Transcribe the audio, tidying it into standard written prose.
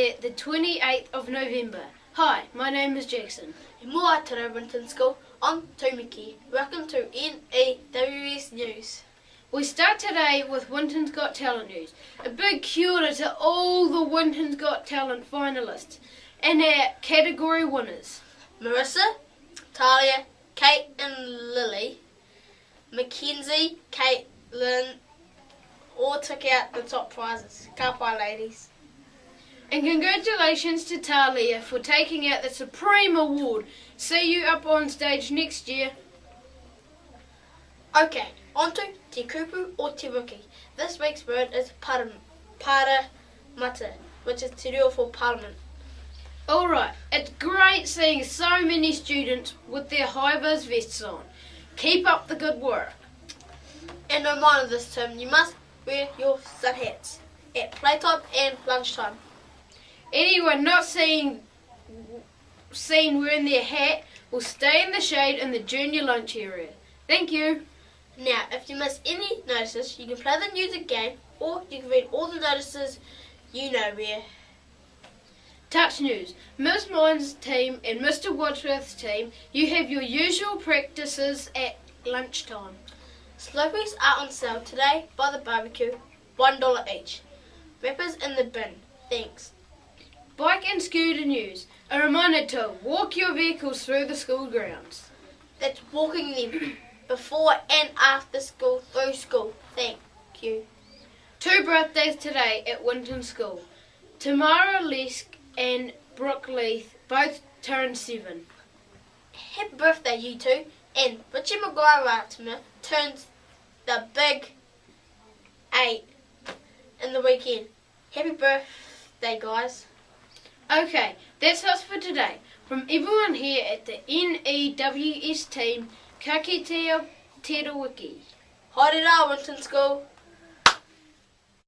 Thursday, the 28th of November. Hi, my name is Jackson. Mua te WINTON SCHOOL on TuMeeke. Welcome to N.E.W.S news. We start today with Winton's Got Talent news. A big kia ora to all the Winton's Got Talent finalists and our category winners. Marissa, Talia, Kate and Lily, Mackenzie, Kate, Lynn, all took out the top prizes. Ka pai, ladies. And congratulations to Talia for taking out the Supreme Award. See you up on stage next year. Okay, on to te Kupu or te Wiki. This week's word is paramata, which is te reo for parliament. Alright, it's great seeing so many students with their Hi Viz vests on. Keep up the good work. And a reminder this term, you must wear your sunhats at playtime and lunchtime. Anyone not seen wearing their hat will stay in the shade in the junior lunch area. Thank you. Now, if you miss any notices, you can play the news again, or you can read all the notices you know where. Touch news. Miss Mine's team and Mr. Wadsworth's team, you have your usual practices at lunchtime. Slurpees are on sale today by the barbecue, $1 each. Wrappers in the bin. Thanks. Bike and scooter news. A reminder to walk your vehicles through the school grounds. That's walking them before and after school, through school. Thank you. 2 birthdays today at Winton School. Tamara Lesk and Brooke Leith both turned 7. Happy birthday, you two. And Richie Maguire turns the big 8 in the weekend. Happy birthday, guys. Okay, that's us for today. From everyone here at the N.E.W.S team, ka kite te Wiki. Haere rā, Winton School.